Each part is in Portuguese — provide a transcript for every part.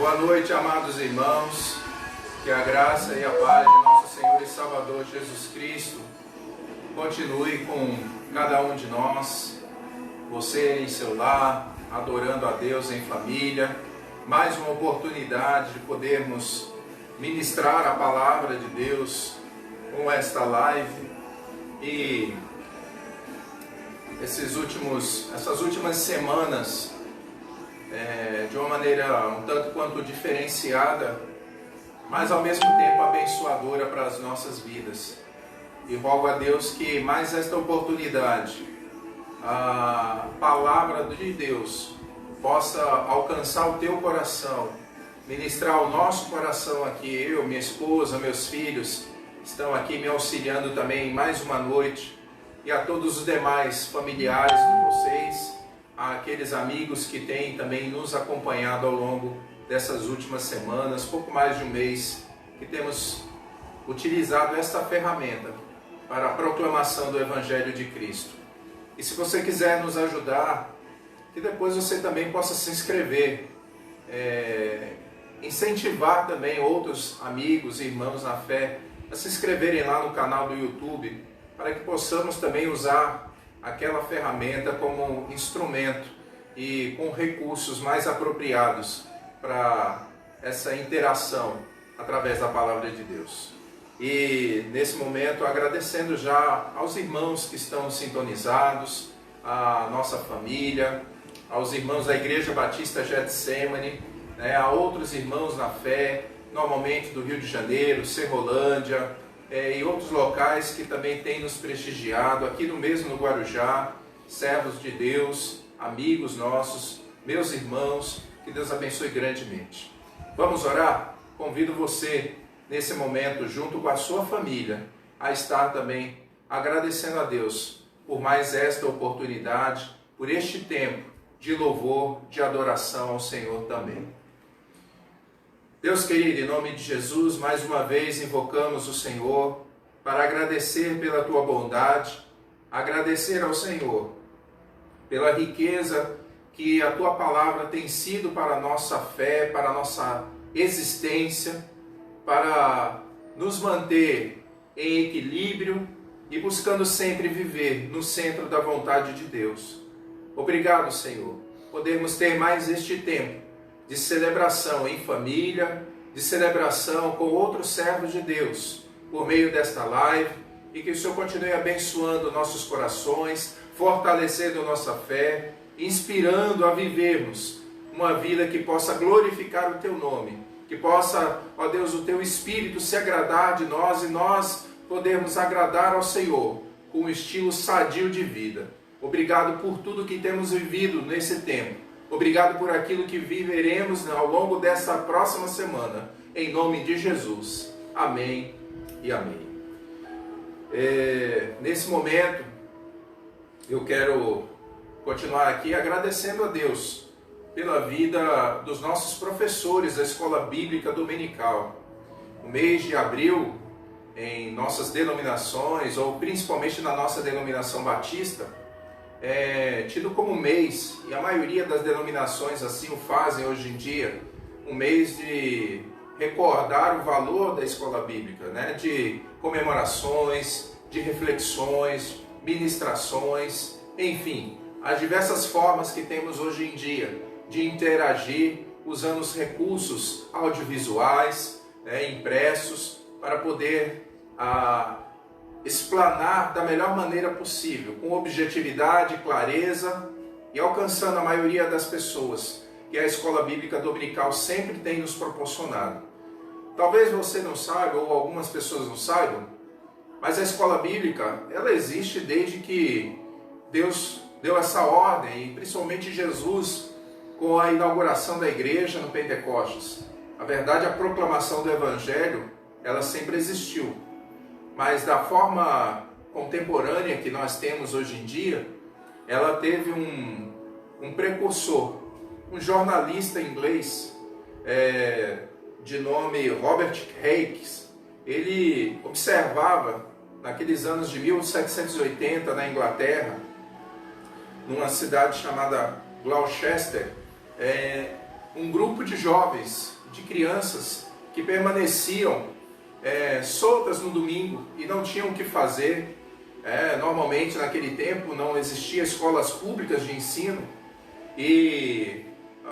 Boa noite, amados irmãos. Que a graça e a paz de nosso Senhor e Salvador Jesus Cristo continue com cada um de nós. Você em seu lar, adorando a Deus em família. Mais uma oportunidade de podermos ministrar a palavra de Deus com esta live. E essas últimas semanas, de uma maneira um tanto quanto diferenciada, mas ao mesmo tempo abençoadora para as nossas vidas. E rogo a Deus que mais esta oportunidade, a palavra de Deus possa alcançar o teu coração, ministrar o nosso coração aqui. Eu, minha esposa, meus filhos estão aqui me auxiliando também mais uma noite, e a todos os demais familiares de vocês, àqueles amigos que têm também nos acompanhado ao longo dessas últimas semanas, pouco mais de um mês, que temos utilizado esta ferramenta para a proclamação do Evangelho de Cristo. E se você quiser nos ajudar, que depois você também possa se inscrever, incentivar também outros amigos e irmãos na fé a se inscreverem lá no canal do YouTube, para que possamos também usar aquela ferramenta como instrumento e com recursos mais apropriados para essa interação através da palavra de Deus. E nesse momento agradecendo já aos irmãos que estão sintonizados, à nossa família, aos irmãos da Igreja Batista Getsemane, a outros irmãos na fé, normalmente do Rio de Janeiro, Serrolândia, e outros locais que também têm nos prestigiado, aqui mesmo no Guarujá, servos de Deus, amigos nossos, meus irmãos, que Deus abençoe grandemente. Vamos orar? Convido você, nesse momento, junto com a sua família, a estar também agradecendo a Deus por mais esta oportunidade, por este tempo de louvor, de adoração ao Senhor também. Deus querido, em nome de Jesus, mais uma vez invocamos o Senhor para agradecer pela Tua bondade, agradecer ao Senhor pela riqueza que a Tua palavra tem sido para a nossa fé, para a nossa existência, para nos manter em equilíbrio e buscando sempre viver no centro da vontade de Deus. Obrigado, Senhor, podermos ter mais este tempo de celebração em família, de celebração com outros servos de Deus, por meio desta live, e que o Senhor continue abençoando nossos corações, fortalecendo nossa fé, inspirando a vivermos uma vida que possa glorificar o Teu nome, que possa, ó Deus, o Teu Espírito se agradar de nós e nós podermos agradar ao Senhor com um estilo sadio de vida. Obrigado por tudo que temos vivido nesse tempo. Obrigado por aquilo que viveremos ao longo dessa próxima semana. Em nome de Jesus. Amém e amém. Nesse momento, eu quero continuar aqui agradecendo a Deus pela vida dos nossos professores da Escola Bíblica Dominical. O mês de abril, em nossas denominações, ou principalmente na nossa denominação batista, tido como mês, e a maioria das denominações assim o fazem hoje em dia, um mês de recordar o valor da escola bíblica, de comemorações, de reflexões, ministrações, enfim, as diversas formas que temos hoje em dia de interagir usando os recursos audiovisuais, impressos, para poder explanar da melhor maneira possível, com objetividade, clareza e alcançando a maioria das pessoas que a Escola Bíblica Dominical sempre tem nos proporcionado. Talvez você não saiba, ou algumas pessoas não saibam, mas a Escola Bíblica, ela existe desde que Deus deu essa ordem, e principalmente Jesus, com a inauguração da igreja no Pentecostes. Na verdade, a proclamação do Evangelho, ela sempre existiu. Mas da forma contemporânea que nós temos hoje em dia, ela teve um precursor, um jornalista inglês de nome Robert Hakes. Ele observava, naqueles anos de 1780, na Inglaterra, numa cidade chamada Gloucester, um grupo de jovens de crianças que permaneciam soltas no domingo e não tinham o que fazer. Normalmente naquele tempo não existiam escolas públicas de ensino, e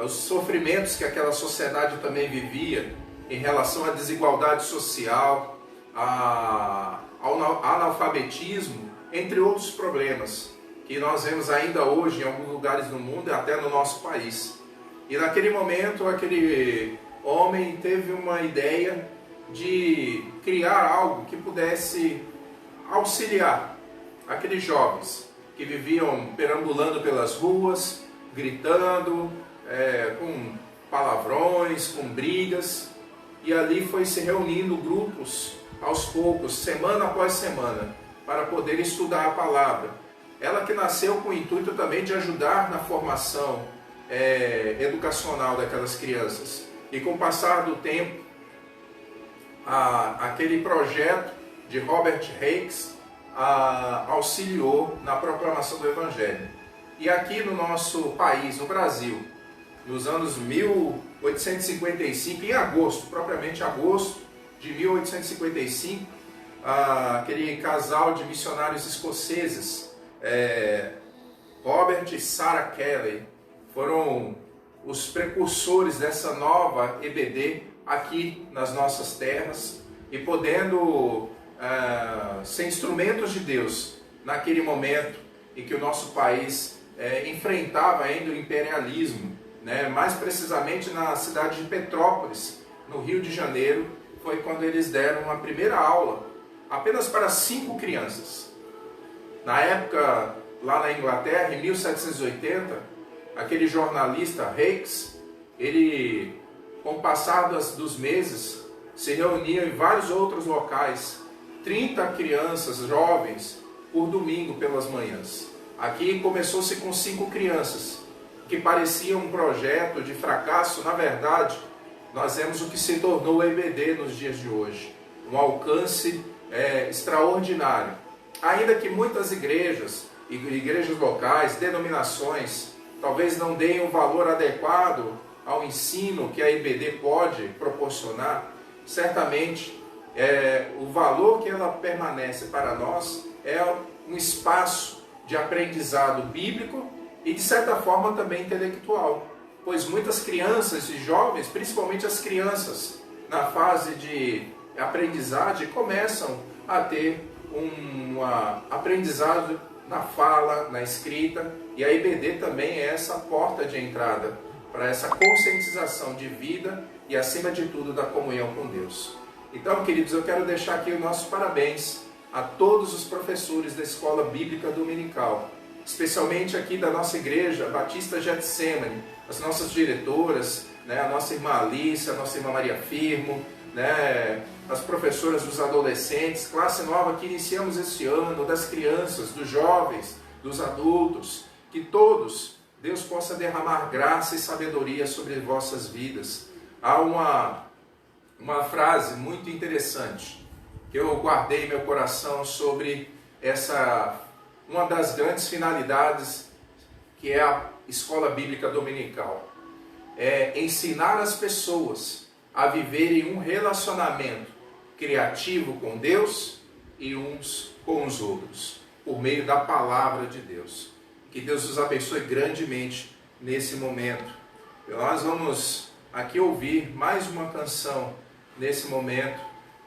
os sofrimentos que aquela sociedade também vivia em relação à desigualdade social, ao analfabetismo, entre outros problemas que nós vemos ainda hoje em alguns lugares do mundo e até no nosso país. E naquele momento aquele homem teve uma ideia de criar algo que pudesse auxiliar aqueles jovens que viviam perambulando pelas ruas, gritando, com palavrões, com brigas, e ali foi se reunindo grupos aos poucos, semana após semana, para poder estudar a palavra. Ela que nasceu com o intuito também de ajudar na formação educacional daquelas crianças. E com o passar do tempo, aquele projeto de Robert Hicks auxiliou na proclamação do Evangelho. E aqui no nosso país, no Brasil, nos anos 1855, em agosto, propriamente agosto de 1855, aquele casal de missionários escoceses, Robert e Sarah Kelly, foram os precursores dessa nova EBD aqui nas nossas terras, e podendo ser instrumentos de Deus naquele momento em que o nosso país enfrentava ainda o imperialismo, mais precisamente na cidade de Petrópolis, no Rio de Janeiro, foi quando eles deram uma primeira aula apenas para 5 crianças. Na época, lá na Inglaterra, em 1780, aquele jornalista Hicks, ele, com o passar dos meses, se reunia em vários outros locais, 30 crianças jovens por domingo pelas manhãs. Aqui começou-se com 5 crianças, que parecia um projeto de fracasso. Na verdade, nós vemos o que se tornou o EBD nos dias de hoje, um alcance extraordinário. Ainda que muitas igrejas locais, denominações, talvez não deem o valor adequado ao ensino que a EBD pode proporcionar, certamente o valor que ela permanece para nós é um espaço de aprendizado bíblico e, de certa forma, também intelectual, pois muitas crianças e jovens, principalmente as crianças na fase de aprendizagem, começam a ter um aprendizado na fala, na escrita, e a EBD também é essa porta de entrada para essa conscientização de vida e, acima de tudo, da comunhão com Deus. Então, queridos, eu quero deixar aqui os nossos parabéns a todos os professores da Escola Bíblica Dominical, especialmente aqui da nossa igreja Batista Getsemane, as nossas diretoras, a nossa irmã Alice, a nossa irmã Maria Firmo, as professoras dos adolescentes, classe nova que iniciamos este ano, das crianças, dos jovens, dos adultos, que todos, Deus possa derramar graça e sabedoria sobre vossas vidas. Há uma frase muito interessante que eu guardei em meu coração sobre uma das grandes finalidades que é a Escola Bíblica Dominical. É ensinar as pessoas a viverem um relacionamento criativo com Deus e uns com os outros, por meio da palavra de Deus. Que Deus os abençoe grandemente nesse momento. Nós vamos aqui ouvir mais uma canção nesse momento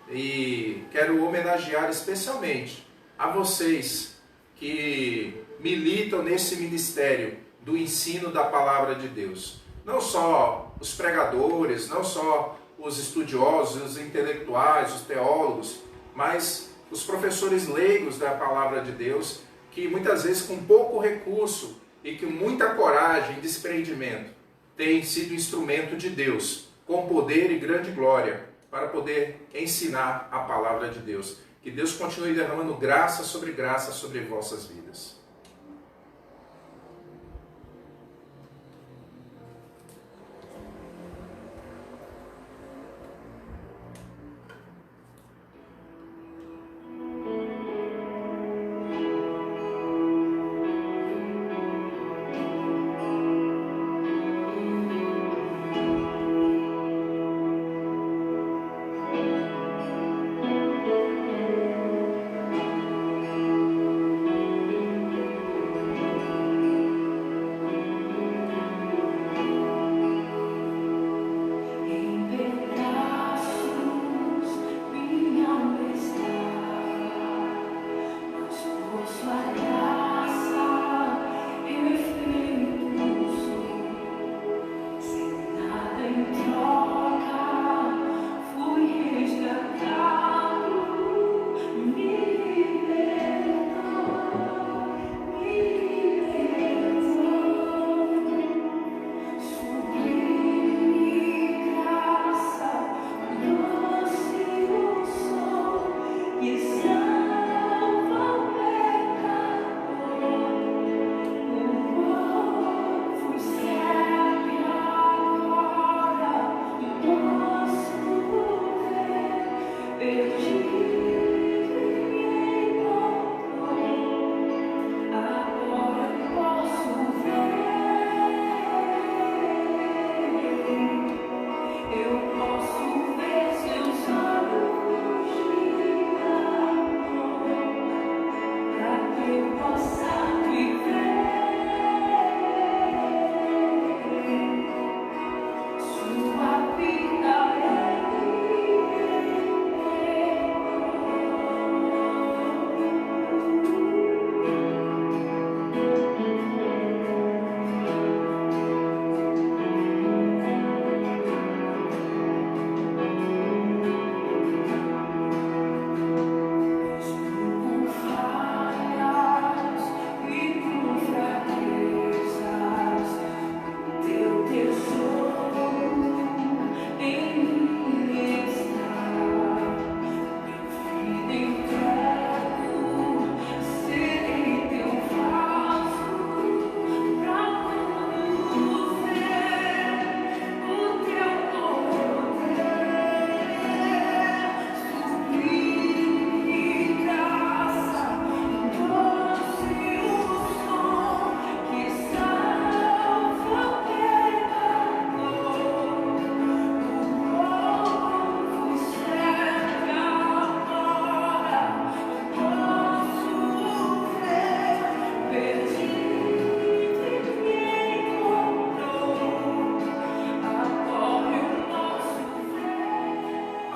e quero homenagear especialmente a vocês que militam nesse ministério do ensino da palavra de Deus. Não só os pregadores, não só os estudiosos, os intelectuais, os teólogos, mas os professores leigos da palavra de Deus, que muitas vezes com pouco recurso e com muita coragem e desprendimento têm sido instrumento de Deus, com poder e grande glória, para poder ensinar a palavra de Deus. Que Deus continue derramando graça sobre vossas vidas.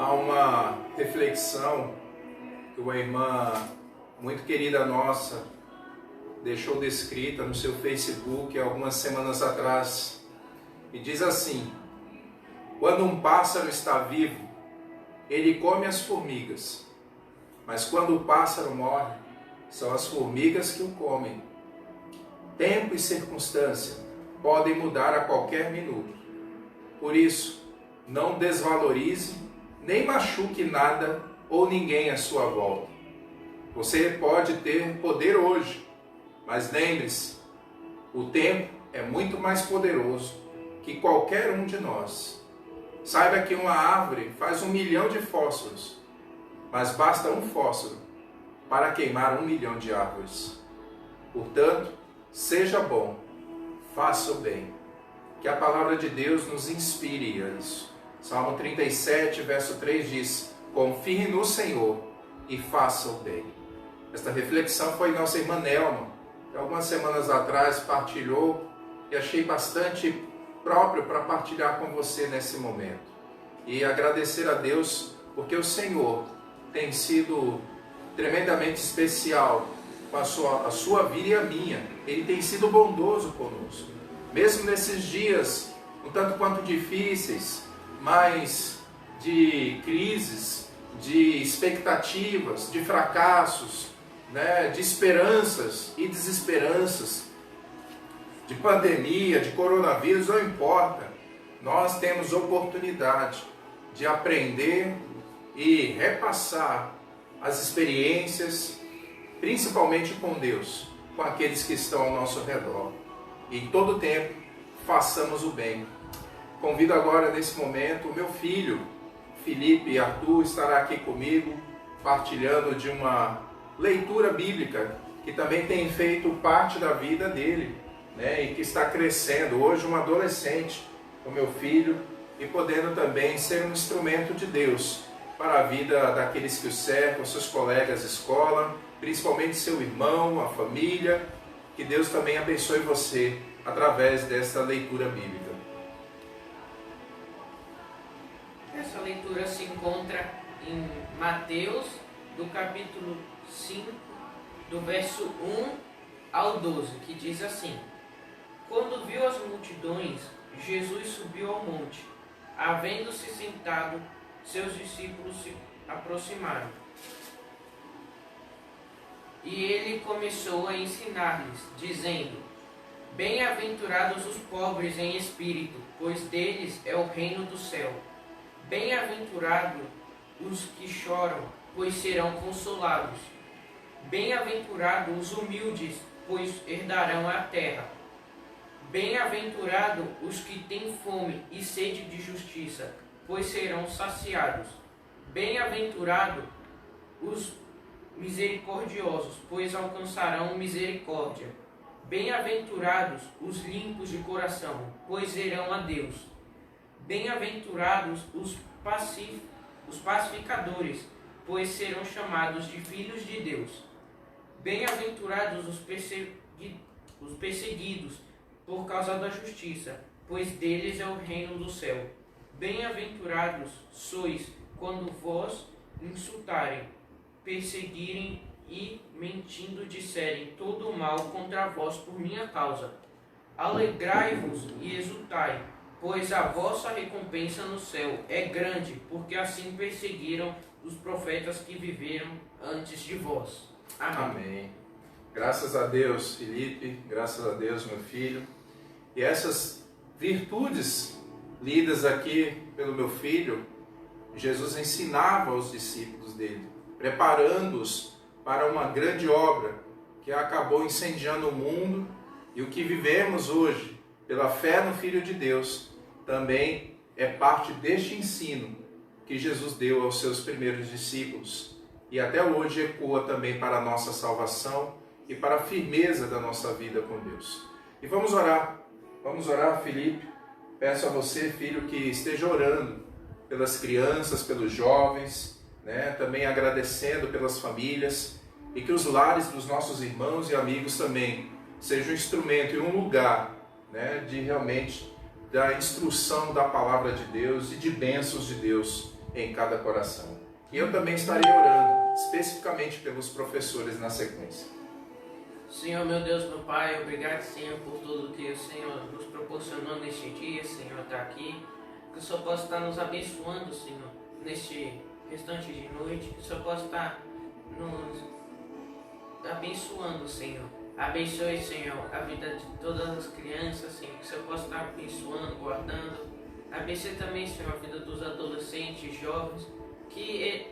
há uma reflexão que uma irmã muito querida nossa deixou descrita no seu Facebook algumas semanas atrás, e diz assim: quando um pássaro está vivo, ele come as formigas, mas quando o pássaro morre, são as formigas que o comem. Tempo e circunstância podem mudar a qualquer minuto. Por isso, não desvalorize nem machuque nada ou ninguém à sua volta. Você pode ter poder hoje, mas lembre-se, o tempo é muito mais poderoso que qualquer um de nós. Saiba que uma árvore faz 1 milhão de fósforos, mas basta um fósforo para queimar 1 milhão de árvores. Portanto, seja bom, faça o bem. Que a palavra de Deus nos inspire a isso. Salmo 37, verso 3 diz: confie no Senhor e faça o bem. Esta reflexão foi nossa irmã Nelma, que algumas semanas atrás partilhou, e achei bastante próprio para partilhar com você nesse momento. E agradecer a Deus, porque o Senhor tem sido tremendamente especial com a sua vida e a minha. Ele tem sido bondoso conosco. Mesmo nesses dias, um tanto quanto difíceis, mas de crises, de expectativas, de fracassos, de esperanças e desesperanças, de pandemia, de coronavírus, não importa. Nós temos oportunidade de aprender e repassar as experiências, principalmente com Deus, com aqueles que estão ao nosso redor. E em todo tempo, façamos o bem. Convido agora, nesse momento, o meu filho, Felipe Arthur, estará aqui comigo, partilhando de uma leitura bíblica que também tem feito parte da vida dele, e que está crescendo. Hoje, um adolescente, o meu filho, e podendo também ser um instrumento de Deus para a vida daqueles que o cercam, seus colegas de escola, principalmente seu irmão, a família. Que Deus também abençoe você através desta leitura bíblica. Essa leitura se encontra em Mateus, do capítulo 5, do verso 1 ao 12, que diz assim: quando viu as multidões, Jesus subiu ao monte. Havendo-se sentado, seus discípulos se aproximaram. E ele começou a ensinar-lhes, dizendo: bem-aventurados os pobres em espírito, pois deles é o reino do céu. Bem-aventurados os que choram, pois serão consolados. Bem-aventurados os humildes, pois herdarão a terra. Bem-aventurados os que têm fome e sede de justiça, pois serão saciados. Bem-aventurados os misericordiosos, pois alcançarão misericórdia. Bem-aventurados os limpos de coração, pois verão a Deus. Bem-aventurados os pacificadores, pois serão chamados de filhos de Deus. Bem-aventurados os perseguidos por causa da justiça, pois deles é o reino do céu. Bem-aventurados sois quando vos insultarem, perseguirem e, mentindo, disserem todo o mal contra vós por minha causa. Alegrai-vos e exultai, pois a vossa recompensa no céu é grande, porque assim perseguiram os profetas que viveram antes de vós. Amém. Amém. Graças a Deus, Felipe, graças a Deus, meu filho. E essas virtudes lidas aqui pelo meu filho, Jesus ensinava aos discípulos dele, preparando-os para uma grande obra que acabou incendiando o mundo, e o que vivemos hoje, pela fé no Filho de Deus, também é parte deste ensino que Jesus deu aos seus primeiros discípulos, e até hoje ecoa também para a nossa salvação e para a firmeza da nossa vida com Deus. E vamos orar, Felipe. Peço a você, filho, que esteja orando pelas crianças, pelos jovens, também agradecendo pelas famílias, e que os lares dos nossos irmãos e amigos também sejam um instrumento e um lugar, de realmente da instrução da palavra de Deus e de bênçãos de Deus em cada coração. E eu também estarei orando especificamente pelos professores na sequência. Senhor, meu Deus, meu Pai, obrigado, Senhor, por tudo que o Senhor nos proporcionou neste dia, Senhor, está aqui. Que o Senhor possa estar nos abençoando, Senhor, neste restante de noite. Que o Senhor possa estar nos abençoando, Senhor. Abençoe, Senhor, a vida de todas as crianças, Senhor. Que o Senhor possa estar abençoando, guardando. Abençoe também, Senhor, a vida dos adolescentes, jovens. Que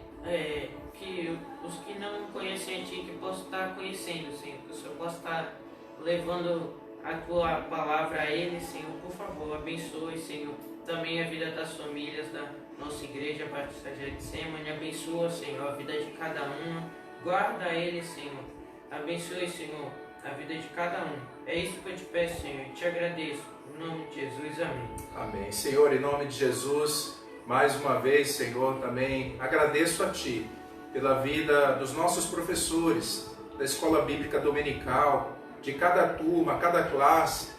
os que não conhecem a Ti, que possam estar conhecendo, Senhor. Que o Senhor possa estar levando a Tua palavra a eles, Senhor. Por favor, abençoe, Senhor, também a vida das famílias da nossa igreja Batista Getsemane. Abençoa, Senhor, a vida de cada um. Guarda eles, Senhor. Abençoe, Senhor, a vida de cada um. É isso que eu te peço, Senhor, e te agradeço. Em nome de Jesus, amém. Amém. Senhor, em nome de Jesus, mais uma vez, Senhor, também agradeço a Ti pela vida dos nossos professores da Escola Bíblica Dominical, de cada turma, cada classe,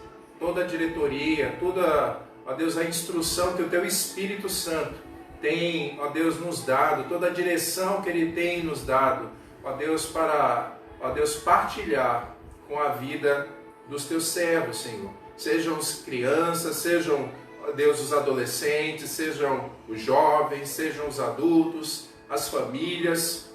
toda a diretoria, toda, ó Deus, a instrução que o Teu Espírito Santo tem, ó Deus, nos dado, toda a direção que Ele tem nos dado, ó Deus, para, ó Deus, partilhar com a vida dos Teus servos, Senhor. Sejam as crianças, sejam, ó Deus, os adolescentes, sejam os jovens, sejam os adultos, as famílias,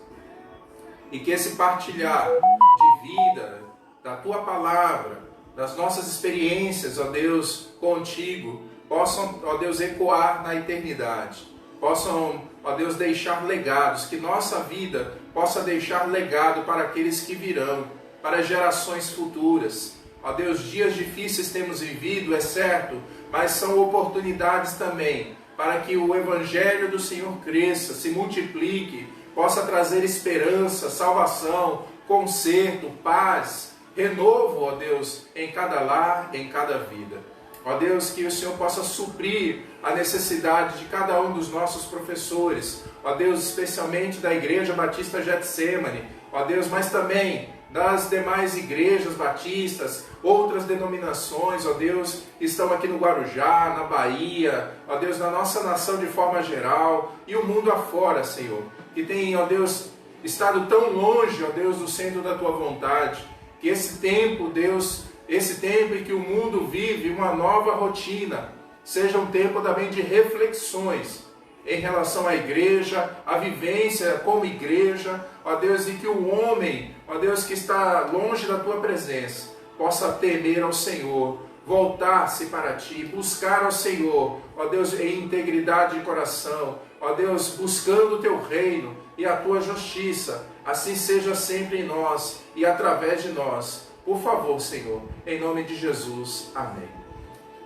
e que esse partilhar de vida, da Tua palavra, das nossas experiências, ó Deus, contigo, possam, ó Deus, ecoar na eternidade, possam, ó Deus, deixar legados, que nossa vida possa deixar legado para aqueles que virão, para gerações futuras. Ó Deus, dias difíceis temos vivido, é certo, mas são oportunidades também para que o Evangelho do Senhor cresça, se multiplique, possa trazer esperança, salvação, conserto, paz, renovo, ó Deus, em cada lar, em cada vida. Ó Deus, que o Senhor possa suprir a necessidade de cada um dos nossos professores, ó Deus, especialmente da Igreja Batista Getsemane, ó Deus, mas também das demais igrejas batistas, outras denominações, ó Deus, que estão aqui no Guarujá, na Bahia, ó Deus, na nossa nação de forma geral, e o mundo afora, Senhor, que tem, ó Deus, estado tão longe, ó Deus, do centro da Tua vontade, que esse tempo, Deus, esse tempo em que o mundo vive uma nova rotina, seja um tempo também de reflexões em relação à igreja, à vivência como igreja, ó Deus, e que o homem, ó Deus, que está longe da Tua presença, possa temer ao Senhor, voltar-se para Ti, buscar ao Senhor, ó Deus, em integridade de coração, ó Deus, buscando o Teu reino e a Tua justiça, assim seja sempre em nós e através de nós. Por favor, Senhor, em nome de Jesus, amém.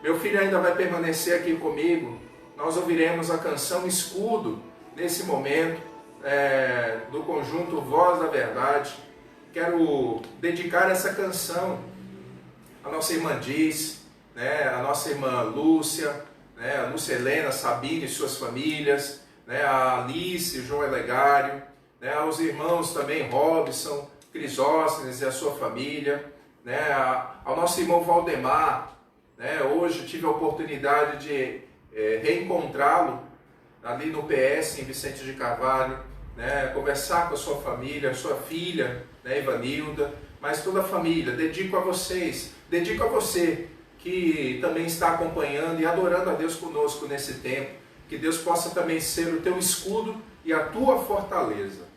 Meu filho ainda vai permanecer aqui comigo. Nós ouviremos a canção Escudo nesse momento, do conjunto Voz da Verdade. Quero dedicar essa canção à nossa irmã Diz, à nossa irmã Lúcia, a Lúcia Helena, Sabine e suas famílias, a Alice, João Elegário, aos irmãos também Robson, Crisóstenes e a sua família, ao nosso irmão Valdemar. Hoje tive a oportunidade de reencontrá-lo ali no PS em Vicente de Carvalho, conversar com a sua família, sua filha, Ivanilda, mas toda a família. Dedico a vocês, dedico a você que também está acompanhando e adorando a Deus conosco nesse tempo, que Deus possa também ser o teu escudo e a tua fortaleza.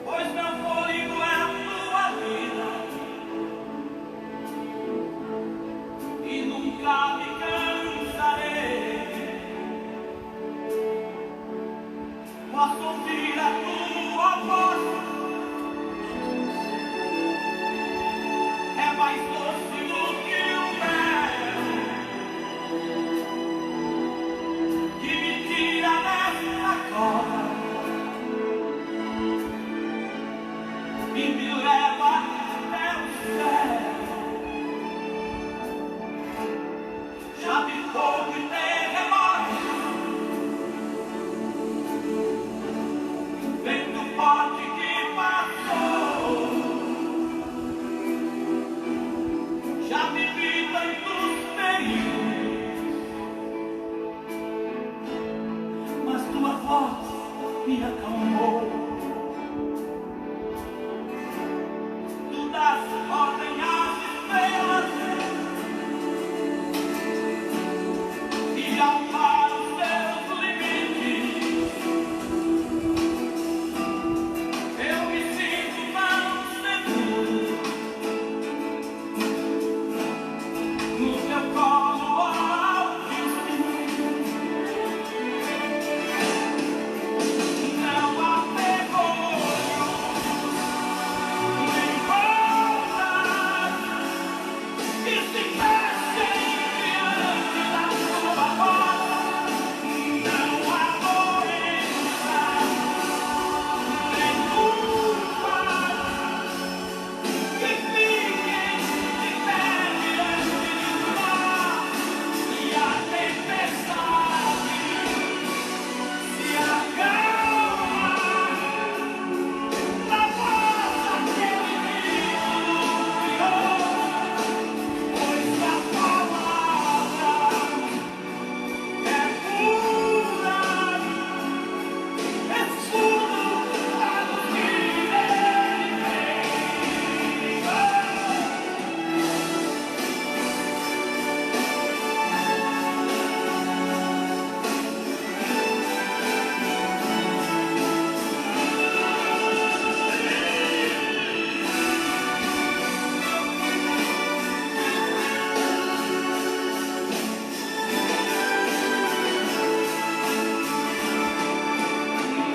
Pois meu fôlego é a tua vida. e me leva até o céu. Já vi fogo e terremoto, vento forte que passou. Já vivi tantos perigos, mas tua voz me acalmou. Tu das ordem às estrelas e ampara os teus limites. Eu me sinto tão seguro no teu colo altíssimo. Não há terror, nem volta que se fechem diante da tua voz. Não há doença, nem culpa que fiquem de pé diante de nós. E a tempestade se acalma na voz daquele grito glorioso, pois a palavra é pura, escudo para os que nele creem.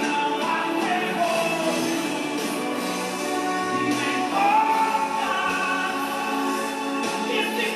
Não há terror, nem volta que se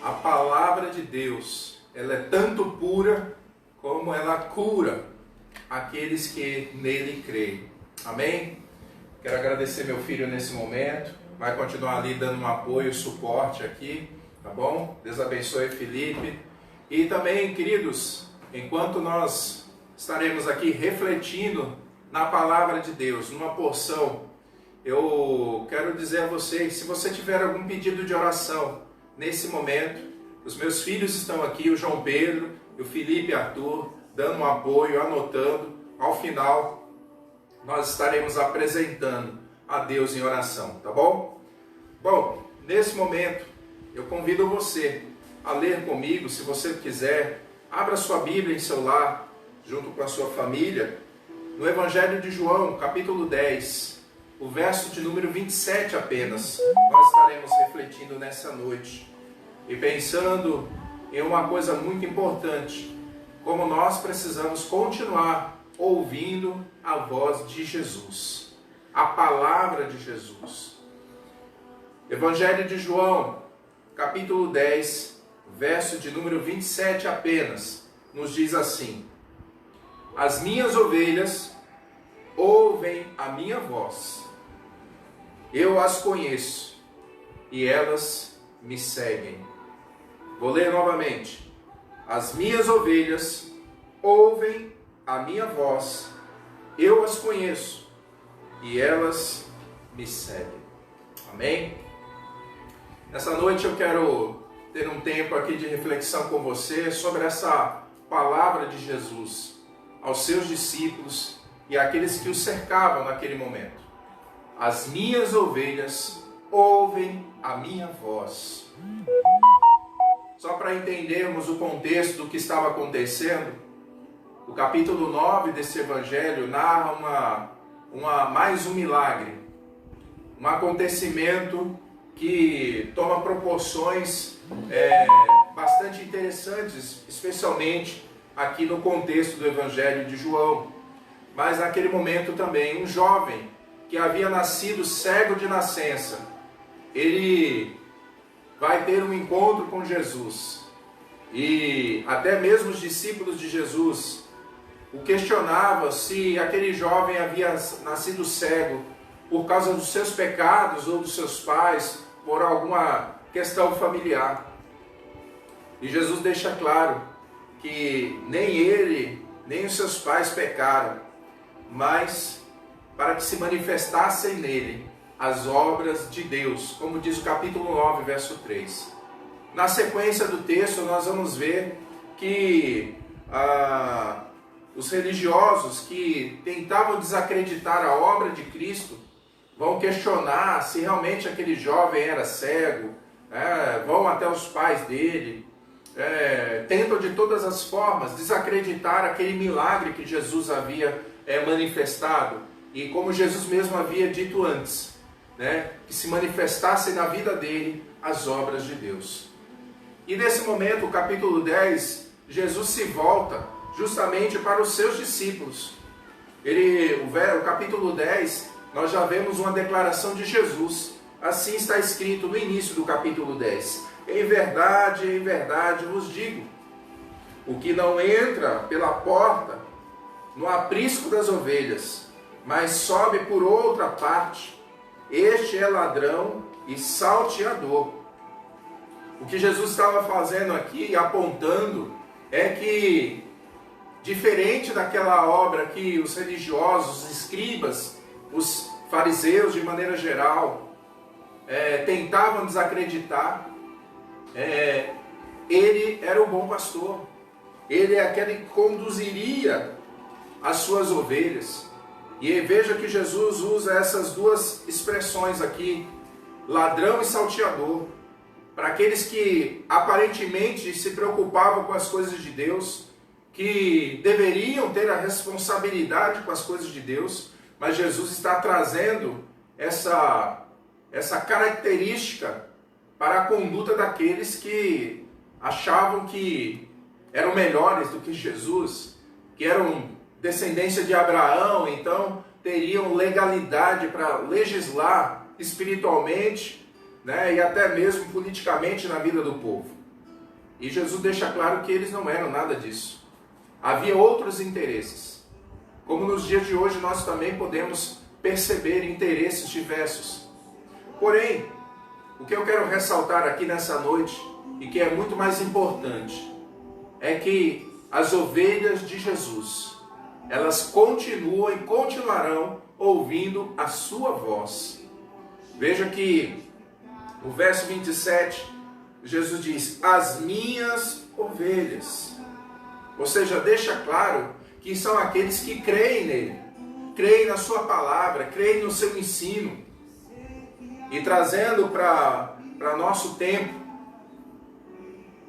A palavra de Deus, ela é tanto pura como ela cura aqueles que nele creem. Amém? Quero agradecer meu filho nesse momento. Vai continuar ali dando um apoio, suporte aqui, tá bom? Deus abençoe Felipe. E também, queridos, enquanto nós estaremos aqui refletindo na palavra de Deus, numa porção, eu quero dizer a vocês, se você tiver algum pedido de oração nesse momento, os meus filhos estão aqui, o João Pedro e o Felipe Arthur, dando um apoio, anotando. Ao final, nós estaremos apresentando a Deus em oração, tá bom? Bom, nesse momento, eu convido você a ler comigo, se você quiser. Abra sua Bíblia em seu lar, junto com a sua família, no Evangelho de João, capítulo 10, o verso de número 27 apenas. Nós estaremos refletindo nessa noite e pensando em uma coisa muito importante, como nós precisamos continuar ouvindo a voz de Jesus, a palavra de Jesus. Evangelho de João, capítulo 10, verso de número 27 apenas, nos diz assim: as minhas ovelhas ouvem a minha voz, eu as conheço e elas me seguem. Vou ler novamente. As minhas ovelhas ouvem a minha voz, eu as conheço e elas me seguem. Amém? Nessa noite eu quero ter um tempo aqui de reflexão com você sobre essa palavra de Jesus aos seus discípulos e àqueles que o cercavam naquele momento. as minhas ovelhas ouvem a minha voz. Só para entendermos o contexto do que estava acontecendo, o capítulo 9 desse evangelho narra mais um milagre, um acontecimento que toma proporções bastante interessantes, especialmente aqui no contexto do evangelho de João. Mas naquele momento também, um jovem que havia nascido cego de nascença, ele vai ter um encontro com Jesus. E até mesmo os discípulos de Jesus o questionavam se aquele jovem havia nascido cego por causa dos seus pecados ou dos seus pais, por alguma questão familiar. E Jesus deixa claro que nem ele, nem os seus pais pecaram, mas para que se manifestassem nele as obras de Deus, como diz o capítulo 9, verso 3. Na sequência do texto, nós vamos ver que os religiosos que tentavam desacreditar a obra de Cristo vão questionar se realmente aquele jovem era cego, vão até os pais dele, tentam de todas as formas desacreditar aquele milagre que Jesus havia manifestado. E como Jesus mesmo havia dito antes, que se manifestassem na vida dele as obras de Deus. E nesse momento, o capítulo 10, Jesus se volta justamente para os seus discípulos. O capítulo 10, nós já vemos uma declaração de Jesus. Assim está escrito no início do capítulo 10. Em verdade vos digo, o que não entra pela porta no aprisco das ovelhas, mas sobe por outra parte, este é ladrão e salteador. O que Jesus estava fazendo aqui, apontando, é que, diferente daquela obra que os religiosos, os escribas, os fariseus de maneira geral, tentavam desacreditar, ele era o bom pastor. Ele é aquele que conduziria as suas ovelhas. E veja que Jesus usa essas duas expressões aqui, ladrão e salteador, para aqueles que aparentemente se preocupavam com as coisas de Deus, que deveriam ter a responsabilidade com as coisas de Deus, mas Jesus está trazendo essa característica para a conduta daqueles que achavam que eram melhores do que Jesus, que eram descendência de Abraão, então teriam legalidade para legislar espiritualmente, e até mesmo politicamente na vida do povo. E Jesus deixa claro que eles não eram nada disso. Havia outros interesses. Como nos dias de hoje nós também podemos perceber interesses diversos. Porém, o que eu quero ressaltar aqui nessa noite, e que é muito mais importante, é que as ovelhas de Jesus, elas continuam e continuarão ouvindo a sua voz. Veja que no verso 27, Jesus diz, as minhas ovelhas. Ou seja, deixa claro que são aqueles que creem nele, creem na sua palavra, creem no seu ensino. E trazendo para nosso tempo,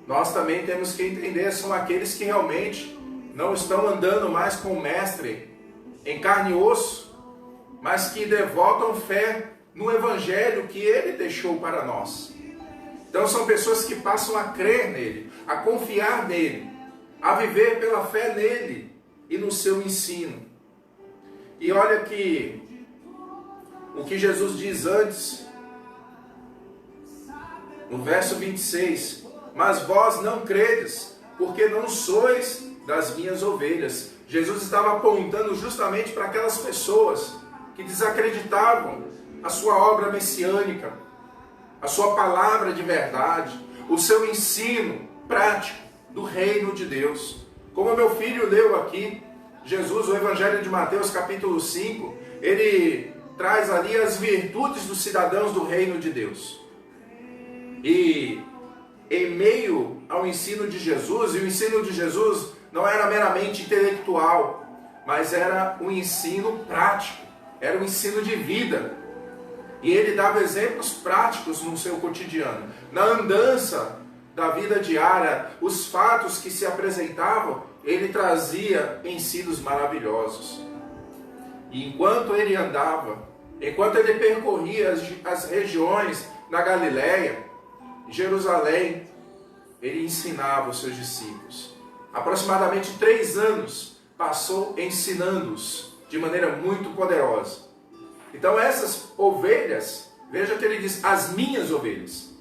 nós também temos que entender, são aqueles que realmente não estão andando mais com o Mestre em carne e osso, mas que devotam fé no Evangelho que Ele deixou para nós. Então são pessoas que passam a crer nele, a confiar nele, a viver pela fé nele e no seu ensino. E olha que o que Jesus diz antes, no verso 26, mas vós não credes, porque não sois das minhas ovelhas. Jesus estava apontando justamente para aquelas pessoas que desacreditavam a sua obra messiânica, a sua palavra de verdade, o seu ensino prático do reino de Deus. Como meu filho leu aqui, Jesus, o Evangelho de Mateus, capítulo 5, ele traz ali as virtudes dos cidadãos do reino de Deus. E em meio ao ensino de Jesus, e o ensino de Jesus não era meramente intelectual, mas era um ensino prático, era um ensino de vida. E ele dava exemplos práticos no seu cotidiano. Na andança da vida diária, os fatos que se apresentavam, ele trazia ensinos maravilhosos. E enquanto ele andava, enquanto ele percorria as regiões na Galiléia, Jerusalém, ele ensinava os seus discípulos. Aproximadamente 3 anos passou ensinando-os de maneira muito poderosa. Então essas ovelhas, veja que ele diz, as minhas ovelhas.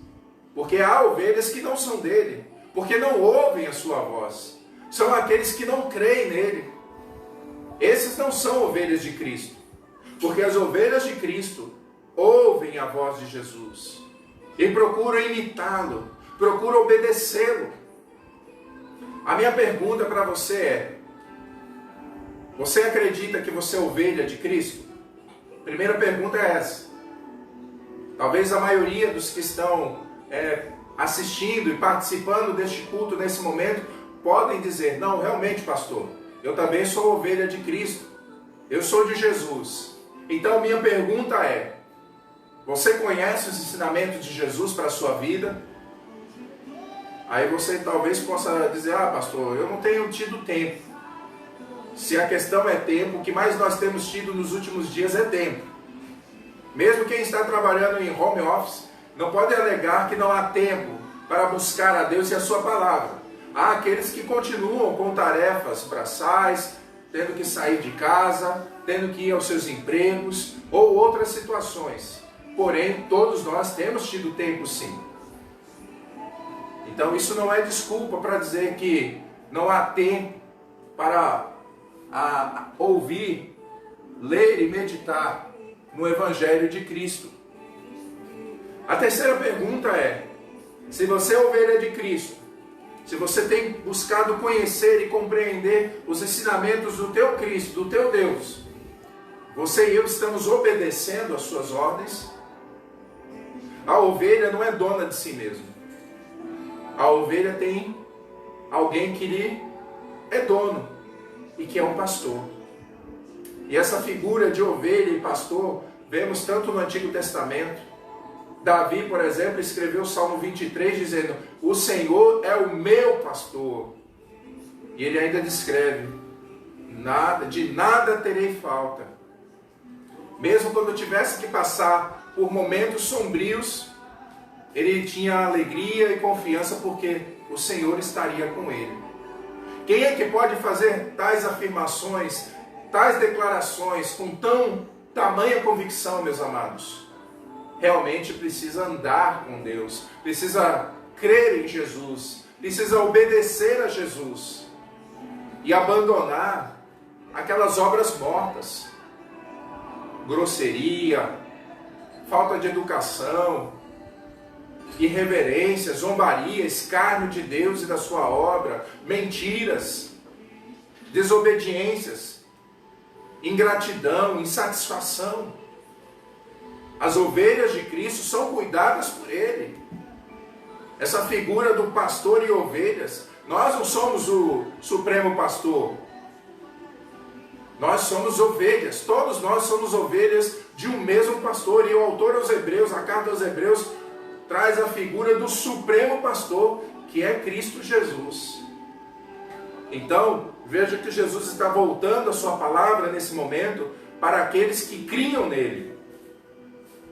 Porque há ovelhas que não são dele, porque não ouvem a sua voz. São aqueles que não creem nele. Esses não são ovelhas de Cristo. Porque as ovelhas de Cristo ouvem a voz de Jesus. E procuram imitá-lo, procuram obedecê-lo. A minha pergunta para você é: você acredita que você é ovelha de Cristo? Primeira pergunta é essa. Talvez a maioria dos que estão assistindo e participando deste culto nesse momento podem dizer: não, realmente, pastor, eu também sou ovelha de Cristo, eu sou de Jesus. Então minha pergunta é: você conhece os ensinamentos de Jesus para a sua vida? Aí você talvez possa dizer: ah, pastor, eu não tenho tido tempo. Se a questão é tempo, o que mais nós temos tido nos últimos dias é tempo. Mesmo quem está trabalhando em home office não pode alegar que não há tempo para buscar a Deus e a sua palavra. Há aqueles que continuam com tarefas braçais, tendo que sair de casa, tendo que ir aos seus empregos ou outras situações. Porém, todos nós temos tido tempo sim. Então isso não é desculpa para dizer que não há tempo para ouvir, ler e meditar no Evangelho de Cristo. A terceira pergunta é: se você é ovelha de Cristo, se você tem buscado conhecer e compreender os ensinamentos do teu Cristo, do teu Deus, você e eu estamos obedecendo às suas ordens? A ovelha não é dona de si mesma. A ovelha tem alguém que lhe é dono e que é um pastor. E essa figura de ovelha e pastor vemos tanto no Antigo Testamento. Davi, por exemplo, escreveu o Salmo 23 dizendo: o Senhor é o meu pastor. E ele ainda descreve: de nada terei falta. Mesmo quando eu tivesse que passar por momentos sombrios, ele tinha alegria e confiança porque o Senhor estaria com ele. Quem é que pode fazer tais afirmações, tais declarações com tamanha convicção, meus amados? Realmente precisa andar com Deus, precisa crer em Jesus, precisa obedecer a Jesus e abandonar aquelas obras mortas, grosseria, falta de educação, irreverência, zombaria, escárnio de Deus e da sua obra, mentiras, desobediências, ingratidão, insatisfação. As ovelhas de Cristo são cuidadas por Ele. Essa figura do pastor e ovelhas, nós não somos o supremo pastor. Nós somos ovelhas, todos nós somos ovelhas de um mesmo pastor. E o autor aos Hebreus, a carta aos Hebreus, traz a figura do supremo pastor, que é Cristo Jesus. Então, veja que Jesus está voltando a sua palavra nesse momento para aqueles que criam nele.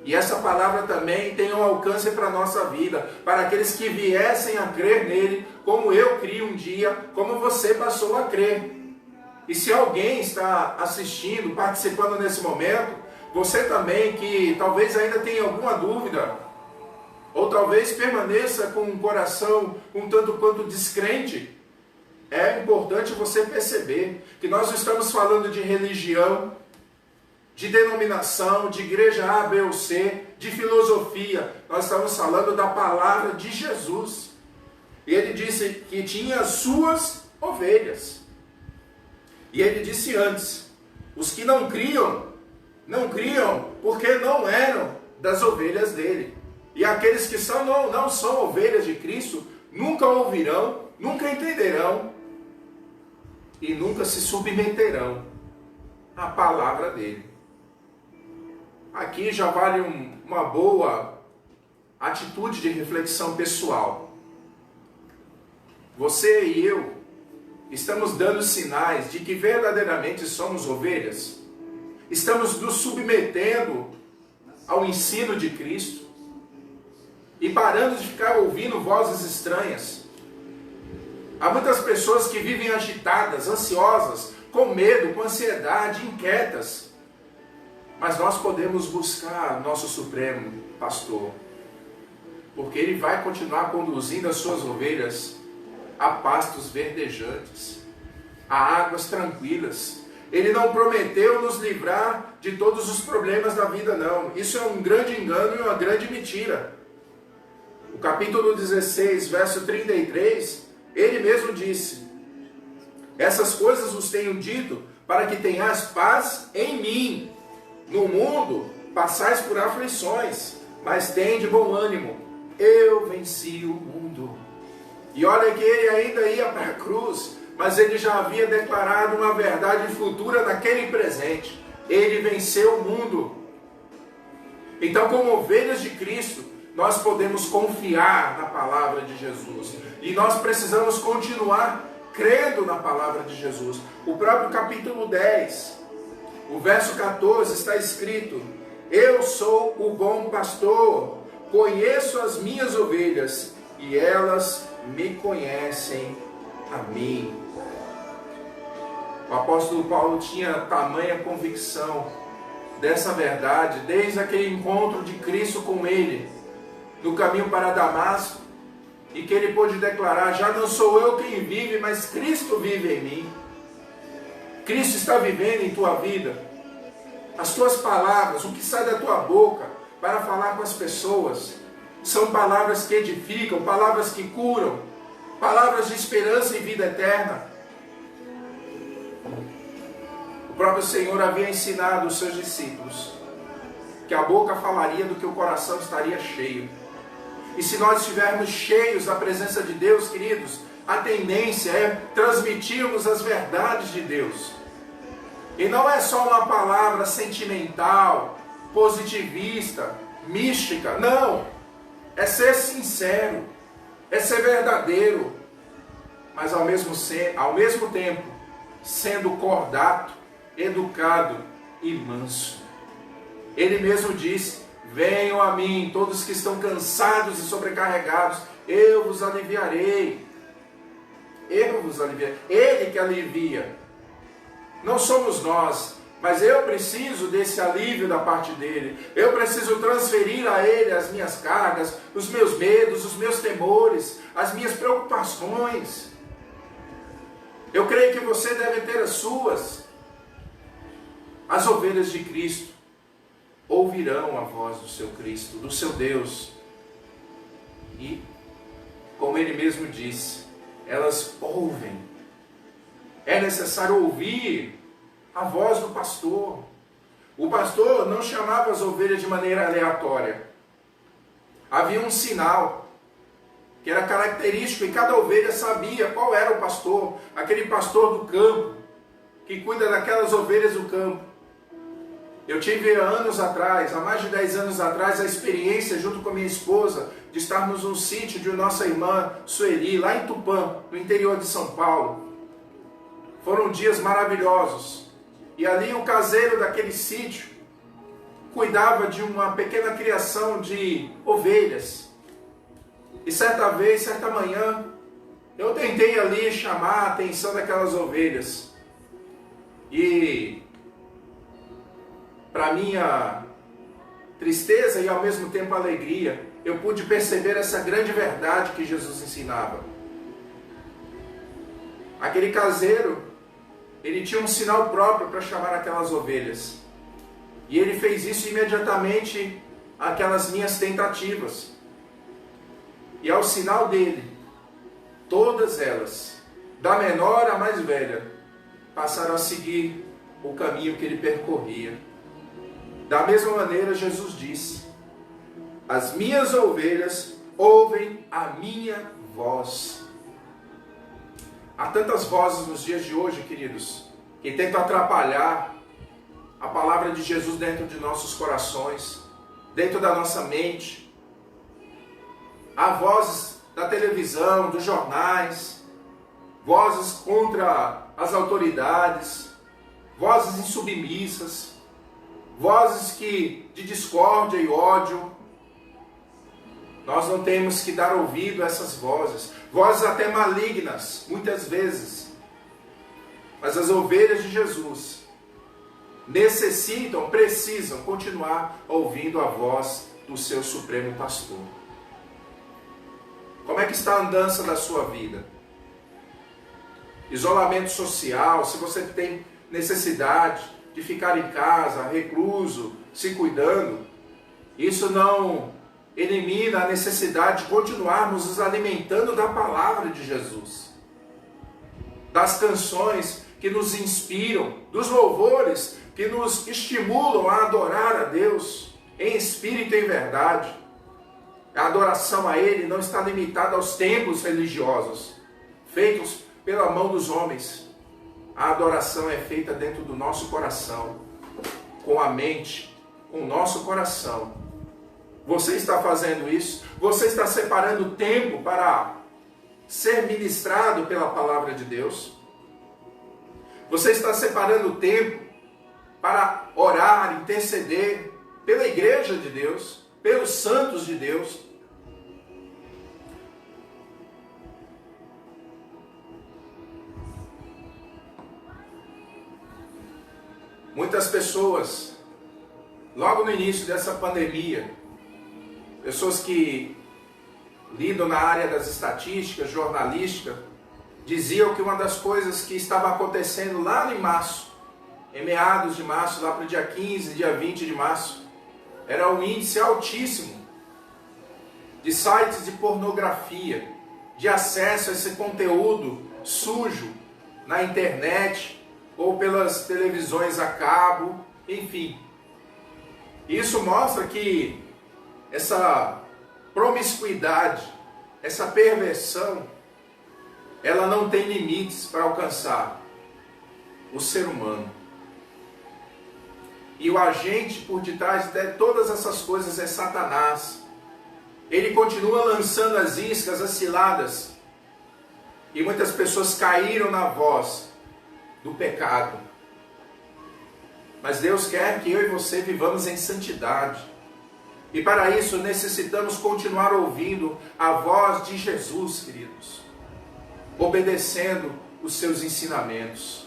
E essa palavra também tem um alcance para a nossa vida, para aqueles que viessem a crer nele, como eu criei um dia, como você passou a crer. E se alguém está assistindo, participando nesse momento, você também que talvez ainda tenha alguma dúvida, ou talvez permaneça com um coração um tanto quanto descrente, é importante você perceber que nós não estamos falando de religião, de denominação, de igreja A, B ou C, de filosofia. Nós estamos falando da palavra de Jesus. E ele disse que tinha as suas ovelhas. E ele disse antes: os que não criam porque não eram das ovelhas dele. E aqueles que não são ovelhas de Cristo, nunca ouvirão, nunca entenderão e nunca se submeterão à palavra dele. aqui já vale uma boa atitude de reflexão pessoal. Você e eu estamos dando sinais de que verdadeiramente somos ovelhas? Estamos nos submetendo ao ensino de Cristo e parando de ficar ouvindo vozes estranhas? Há muitas pessoas que vivem agitadas, ansiosas, com medo, com ansiedade, inquietas. Mas nós podemos buscar nosso Supremo Pastor, porque Ele vai continuar conduzindo as suas ovelhas a pastos verdejantes, a águas tranquilas. Ele não prometeu nos livrar de todos os problemas da vida, não. Isso é um grande engano e uma grande mentira. O capítulo 16, verso 33, Ele mesmo disse: essas coisas vos tenho dito, para que tenhais paz em mim. No mundo passais por aflições, mas tende bom ânimo. Eu venci o mundo. E olha que Ele ainda ia para a cruz, mas Ele já havia declarado uma verdade futura naquele presente. Ele venceu o mundo. Então, como ovelhas de Cristo, nós podemos confiar na palavra de Jesus. E nós precisamos continuar crendo na palavra de Jesus. O próprio capítulo 10, o verso 14 está escrito: eu sou o bom pastor, conheço as minhas ovelhas e elas me conhecem a mim. O apóstolo Paulo tinha tamanha convicção dessa verdade desde aquele encontro de Cristo com ele no caminho para Damasco, e que ele pôde declarar: já não sou eu quem vive, mas Cristo vive em mim. Cristo está vivendo em tua vida. As tuas palavras, o que sai da tua boca para falar com as pessoas, são palavras que edificam, palavras que curam, palavras de esperança e vida eterna. O próprio Senhor havia ensinado os seus discípulos que a boca falaria do que o coração estaria cheio. E se nós estivermos cheios da presença de Deus, queridos, a tendência é transmitirmos as verdades de Deus. E não é só uma palavra sentimental, positivista, mística. Não. É ser sincero, é ser verdadeiro, mas ao mesmo tempo sendo cordato, educado e manso. Ele mesmo disse: venham a mim, todos que estão cansados e sobrecarregados, eu vos aliviarei. Eu vos aliviarei. Ele que alivia. Não somos nós, mas eu preciso desse alívio da parte dele. Eu preciso transferir a ele as minhas cargas, os meus medos, os meus temores, as minhas preocupações. Eu creio que você deve ter as suas. As ovelhas de Cristo ouvirão a voz do seu Cristo, do seu Deus. E, como ele mesmo disse, elas ouvem. É necessário ouvir a voz do pastor. O pastor não chamava as ovelhas de maneira aleatória. Havia um sinal que era característico, e cada ovelha sabia qual era o pastor, aquele pastor do campo, que cuida daquelas ovelhas do campo. Eu tive anos atrás, há mais de 10 anos atrás, a experiência junto com a minha esposa de estarmos num sítio de nossa irmã Sueli, lá em Tupã, no interior de São Paulo. Foram dias maravilhosos. E ali o caseiro daquele sítio cuidava de uma pequena criação de ovelhas. E certa vez, certa manhã, eu tentei ali chamar a atenção daquelas ovelhas. E, para minha tristeza e ao mesmo tempo alegria, eu pude perceber essa grande verdade que Jesus ensinava. Aquele caseiro, ele tinha um sinal próprio para chamar aquelas ovelhas. E ele fez isso imediatamente àquelas minhas tentativas. E ao sinal dele, todas elas, da menor à mais velha, passaram a seguir o caminho que ele percorria. Da mesma maneira, Jesus disse: as minhas ovelhas ouvem a minha voz. Há tantas vozes nos dias de hoje, queridos, que tentam atrapalhar a palavra de Jesus dentro de nossos corações, dentro da nossa mente. Há vozes da televisão, dos jornais, vozes contra as autoridades, vozes insubmissas, vozes de discórdia e ódio. Nós não temos que dar ouvido a essas vozes, vozes até malignas, muitas vezes. Mas as ovelhas de Jesus precisam continuar ouvindo a voz do seu Supremo Pastor. Como é que está a andança da sua vida? Isolamento social, se você tem necessidade de ficar em casa, recluso, se cuidando, isso não elimina a necessidade de continuarmos nos alimentando da palavra de Jesus, das canções que nos inspiram, dos louvores que nos estimulam a adorar a Deus em espírito e em verdade. A adoração a Ele não está limitada aos templos religiosos feitos pela mão dos homens. A adoração é feita dentro do nosso coração, com a mente, com o nosso coração. Você está fazendo isso? Você está separando tempo para ser ministrado pela palavra de Deus? Você está separando tempo para orar, interceder pela igreja de Deus, pelos santos de Deus? Muitas pessoas, logo no início dessa pandemia, pessoas que lidam na área das estatísticas, jornalística, diziam que uma das coisas que estava acontecendo lá em março, em meados de março, lá para o dia 15, dia 20 de março, era um índice altíssimo de sites de pornografia, de acesso a esse conteúdo sujo na internet ou pelas televisões a cabo, enfim. Isso mostra que essa promiscuidade, essa perversão, ela não tem limites para alcançar o ser humano. E o agente por detrás de todas essas coisas é Satanás. Ele continua lançando as iscas, as ciladas. E muitas pessoas caíram na voz do pecado. Mas Deus quer que eu e você vivamos em santidade. E para isso necessitamos continuar ouvindo a voz de Jesus, queridos. Obedecendo os seus ensinamentos.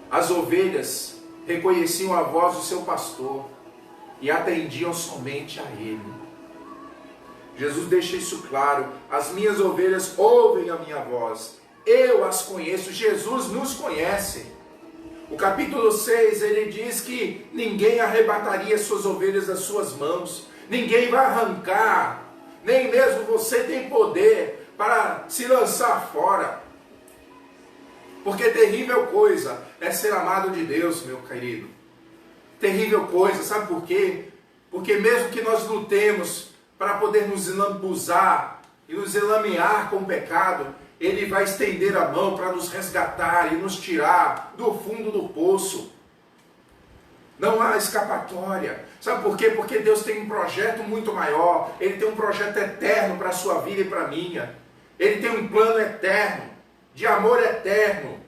As ovelhas reconheciam a voz do seu pastor e atendiam somente a ele. Jesus deixa isso claro: as minhas ovelhas ouvem a minha voz, eu as conheço. Jesus nos conhece. O capítulo 6, ele diz que ninguém arrebataria suas ovelhas das suas mãos, ninguém vai arrancar, nem mesmo você tem poder para se lançar fora. Porque terrível coisa é ser amado de Deus, meu querido. Terrível coisa, sabe por quê? Porque mesmo que nós lutemos para poder nos lambuzar e nos elamear com o pecado, Ele vai estender a mão para nos resgatar e nos tirar do fundo do poço. Não há escapatória. Sabe por quê? Porque Deus tem um projeto muito maior. Ele tem um projeto eterno para a sua vida e para a minha. Ele tem um plano eterno, de amor eterno.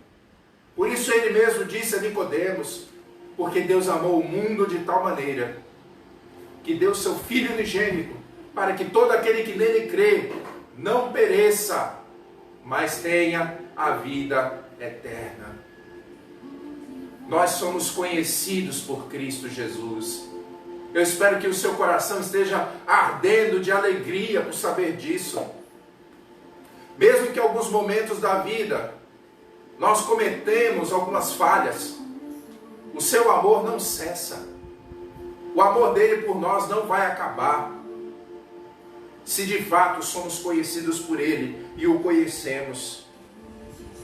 Por isso Ele mesmo disse a Nicodemos: porque Deus amou o mundo de tal maneira que deu seu Filho unigênito, para que todo aquele que nele crê não pereça, mas tenha a vida eterna. Nós somos conhecidos por Cristo Jesus. Eu espero que o seu coração esteja ardendo de alegria por saber disso. Mesmo que em alguns momentos da vida nós cometemos algumas falhas, o seu amor não cessa. O amor dele por nós não vai acabar. Se de fato somos conhecidos por ele e o conhecemos.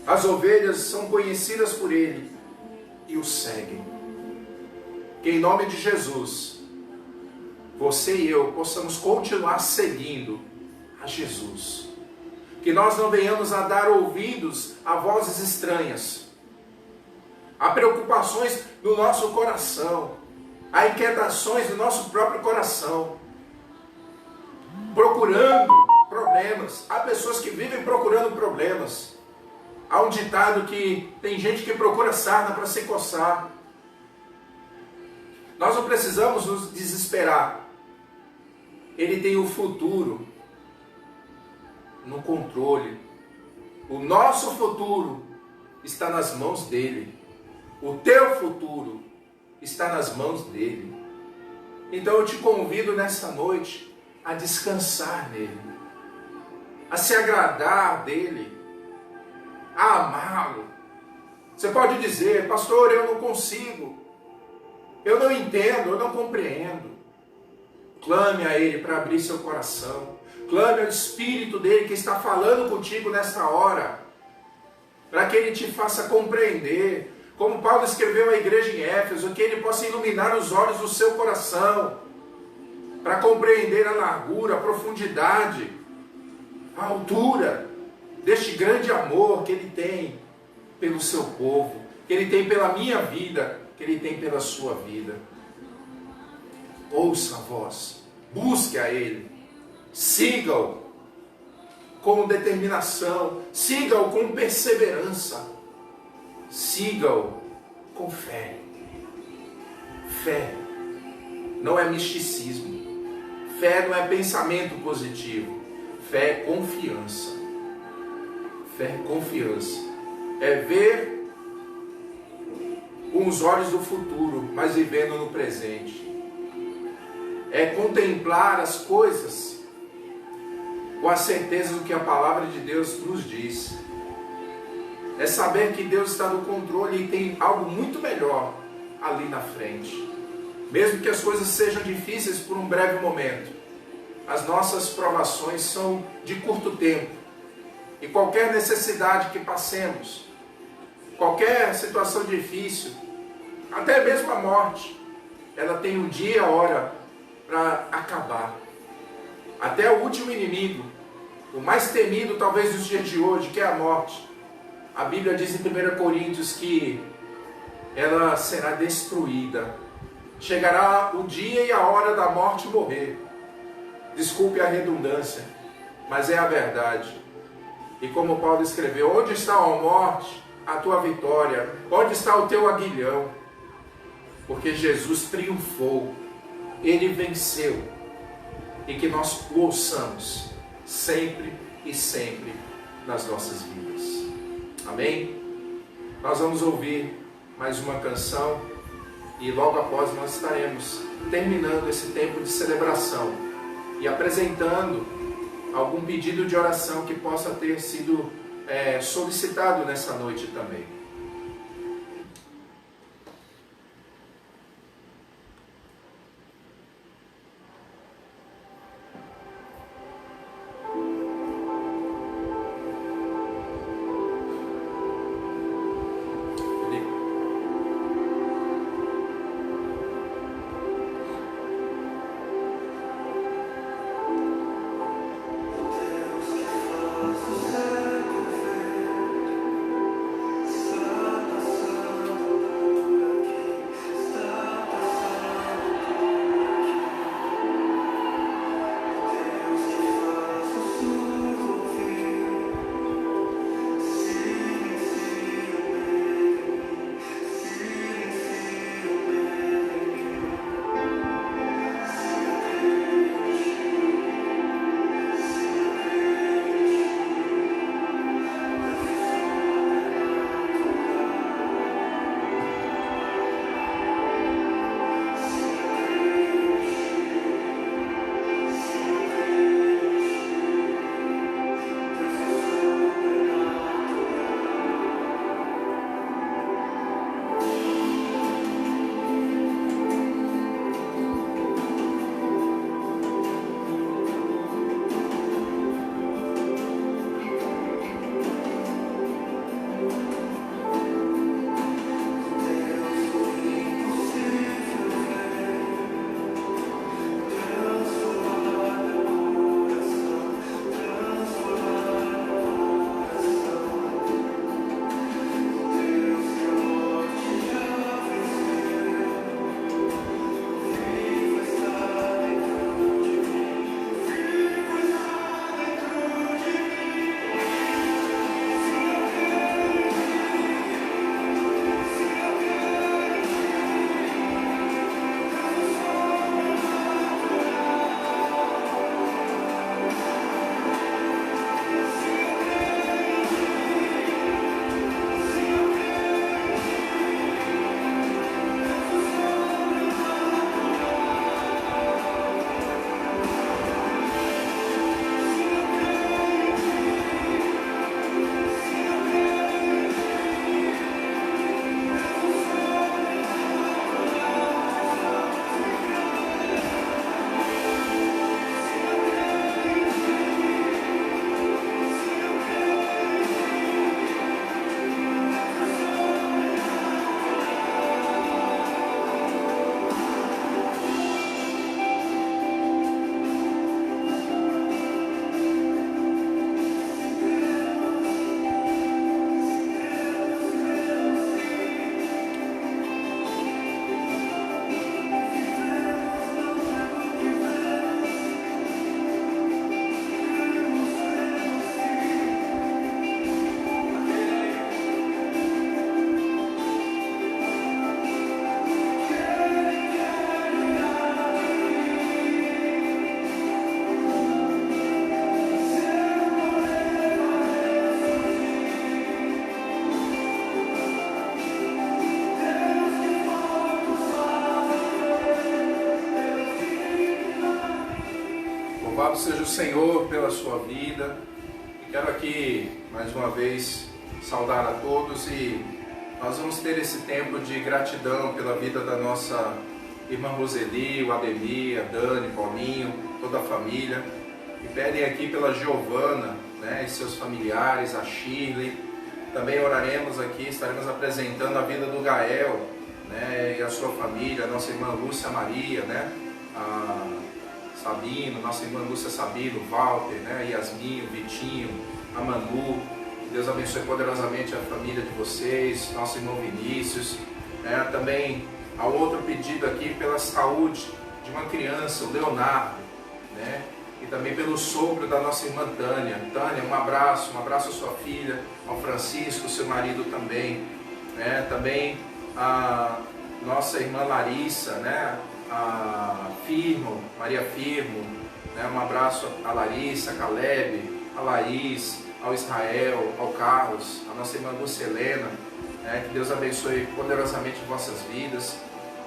As ovelhas são conhecidas por ele e o seguem. Que em nome de Jesus, você e eu possamos continuar seguindo a Jesus. Que nós não venhamos a dar ouvidos a vozes estranhas. há preocupações no nosso coração, há inquietações no nosso próprio coração, procurando problemas. Há pessoas que vivem procurando problemas. Há um ditado que tem gente que procura sarna para se coçar. Nós não precisamos nos desesperar. Ele tem o futuro no controle. O nosso futuro está nas mãos dele. O teu futuro está nas mãos dele. Então eu te convido nessa noite a descansar nele, a se agradar dele, a amá-lo. Você pode dizer: pastor, eu não consigo, eu não entendo, eu não compreendo. Clame a ele para abrir seu coração. Clame ao Espírito dele que está falando contigo nessa hora, para que ele te faça compreender, como Paulo escreveu à igreja em Éfeso, que ele possa iluminar os olhos do seu coração, para compreender a largura, a profundidade, a altura deste grande amor que ele tem pelo seu povo, que ele tem pela minha vida, que ele tem pela sua vida. Ouça a voz, busque a ele, siga-o com determinação, siga-o com perseverança, siga-o com fé. Fé não é misticismo, fé não é pensamento positivo, fé é confiança. Fé é confiança, é ver com os olhos do futuro, mas vivendo no presente. É contemplar as coisas com a certeza do que a palavra de Deus nos diz. É saber que Deus está no controle e tem algo muito melhor ali na frente. Mesmo que as coisas sejam difíceis por um breve momento, as nossas provações são de curto tempo. E qualquer necessidade que passemos, qualquer situação difícil, até mesmo a morte, ela tem um dia e a hora para acabar. Até o último inimigo, o mais temido talvez dos dias de hoje, que é a morte. A Bíblia diz em 1 Coríntios que ela será destruída. Chegará o dia e a hora da morte morrer. Desculpe a redundância, mas é a verdade. E como Paulo escreveu: onde está a morte, a tua vitória? Onde está o teu aguilhão? Porque Jesus triunfou, ele venceu. E que nós o ouçamos sempre e sempre nas nossas vidas. Amém? Nós vamos ouvir mais uma canção e logo após nós estaremos terminando esse tempo de celebração e apresentando algum pedido de oração que possa ter sido solicitado nessa noite também. Sacrifício. Louvado seja o Senhor pela sua vida. E quero aqui, mais uma vez, saudar a todos e nós vamos ter esse tempo de gratidão pela vida da nossa irmã Roseli, o Ademir, a Dani, Paulinho, toda a família. E pedem aqui pela Giovana, né, e seus familiares, a Shirley. Também oraremos aqui, estaremos apresentando a vida do Gael, né, e a sua família, a nossa irmã Lúcia Maria, né, a Sabino, nossa irmã Lúcia Sabino, Walter, né, Yasmin, o Vitinho, a Manu. Que Deus abençoe poderosamente a família de vocês, nosso irmão Vinícius. Também há outro pedido aqui pela saúde de uma criança, o Leonardo, né, e também pelo sogro da nossa irmã Tânia. Tânia, um abraço à sua filha, ao Francisco, seu marido também. Também a nossa irmã Larissa, né, a Firmo, Maria Firmo, né, um abraço a Larissa, a Caleb, a Laís, ao Israel, ao Carlos, a nossa irmã Lucelena, né, que Deus abençoe poderosamente vossas vidas.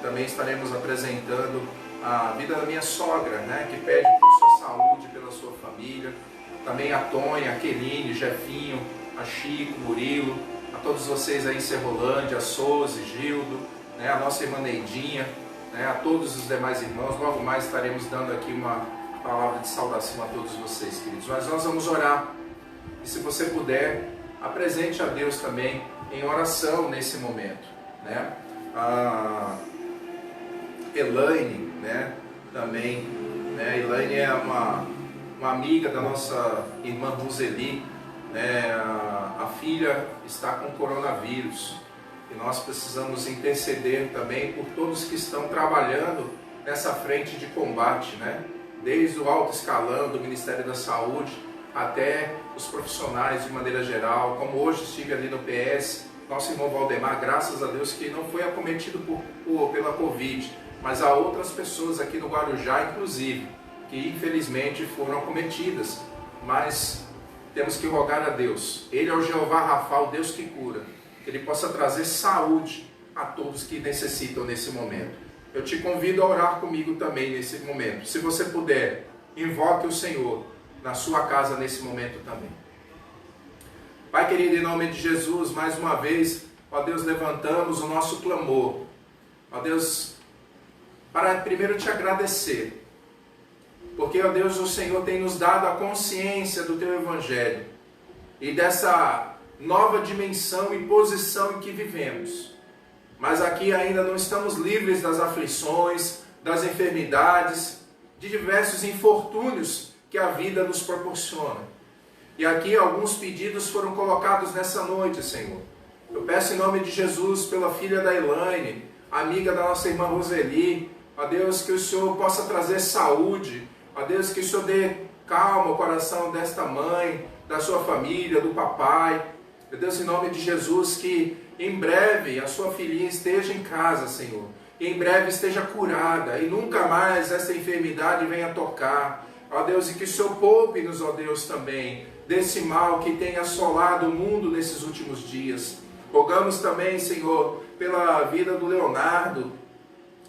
Também estaremos apresentando a vida da minha sogra, né, que pede por sua saúde, pela sua família. Também a Tonha, a Keline, Jefinho, a Chico, Murilo, a todos vocês aí em Serrolândia, a Souza, Gildo, né, a nossa irmã Neidinha, né, a todos os demais irmãos. Logo mais estaremos dando aqui uma palavra de saudação a todos vocês, queridos. Mas nós vamos orar. E se você puder, apresente a Deus também em oração nesse momento, né? A Elaine, né, também, né? Elaine é uma amiga da nossa irmã Roseli, né? A filha está com coronavírus e nós precisamos interceder também por todos que estão trabalhando nessa frente de combate, né? Desde o alto escalão do Ministério da Saúde até os profissionais de maneira geral. Como hoje estive ali no PS, nosso irmão Valdemar, graças a Deus que não foi acometido pela Covid, mas há outras pessoas aqui no Guarujá, inclusive, que infelizmente foram acometidas. Mas temos que rogar a Deus. Ele é o Jeová Rafa, o Deus que cura. Que Ele possa trazer saúde a todos que necessitam nesse momento. Eu te convido a orar comigo também nesse momento. Se você puder, invoque o Senhor na sua casa nesse momento também. Pai querido, em nome de Jesus, mais uma vez, ó Deus, levantamos o nosso clamor. Ó Deus, para primeiro te agradecer, porque, ó Deus, o Senhor tem nos dado a consciência do Teu Evangelho e dessa nova dimensão e posição em que vivemos. Mas aqui ainda não estamos livres das aflições, das enfermidades, de diversos infortúnios que a vida nos proporciona. E aqui alguns pedidos foram colocados nessa noite, Senhor. Eu peço em nome de Jesus pela filha da Elaine, amiga da nossa irmã Roseli, ó Deus, que o Senhor possa trazer saúde, ó Deus, que o Senhor dê calma ao coração desta mãe, da sua família, do papai. Meu Deus, em nome de Jesus, que em breve a sua filhinha esteja em casa, Senhor. E em breve esteja curada e nunca mais essa enfermidade venha tocar. Ó Deus, e que o Senhor poupe-nos, ó Deus, também desse mal que tem assolado o mundo nesses últimos dias. Rogamos também, Senhor, pela vida do Leonardo,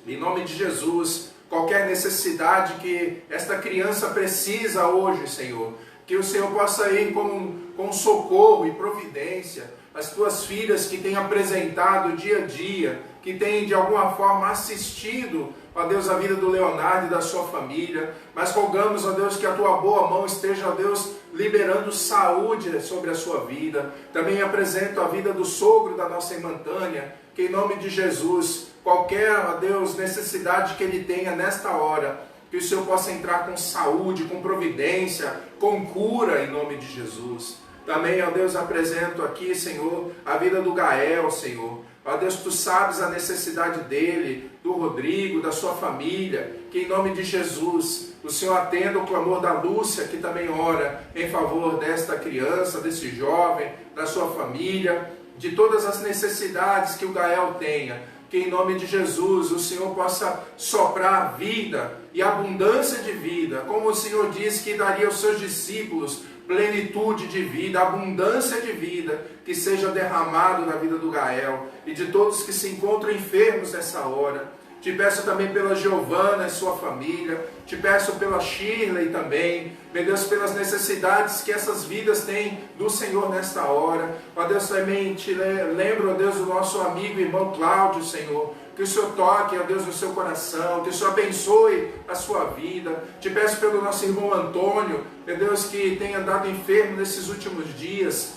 em nome de Jesus, qualquer necessidade que esta criança precisa hoje, Senhor, que o Senhor possa ir com socorro e providência. As tuas filhas que têm apresentado dia a dia, que têm de alguma forma assistido, ó Deus, a vida do Leonardo e da sua família, mas rogamos, ó Deus, que a tua boa mão esteja, ó Deus, liberando saúde sobre a sua vida. Também apresento a vida do sogro da nossa irmã Tânia, que em nome de Jesus, qualquer, ó Deus, necessidade que ele tenha nesta hora, que o Senhor possa entrar com saúde, com providência, com cura em nome de Jesus. Também, ó Deus, apresento aqui, Senhor, a vida do Gael, Senhor. Ó Deus, Tu sabes a necessidade dele, do Rodrigo, da sua família, que em nome de Jesus, o Senhor atenda o clamor da Lúcia, que também ora em favor desta criança, desse jovem, da sua família, de todas as necessidades que o Gael tenha. Que em nome de Jesus o Senhor possa soprar vida e abundância de vida, como o Senhor disse que daria aos seus discípulos plenitude de vida, abundância de vida, que seja derramado na vida do Gael e de todos que se encontram enfermos nessa hora. Te peço também pela Giovana e sua família. Te peço pela Shirley também. Meu Deus, pelas necessidades que essas vidas têm do Senhor nesta hora. Ó Deus, também te lembro, ó Deus, do nosso amigo e irmão Cláudio, Senhor. Que o Senhor toque, ó Deus, no seu coração. Que o Senhor abençoe a sua vida. Te peço pelo nosso irmão Antônio, meu Deus, que tem andado enfermo nesses últimos dias.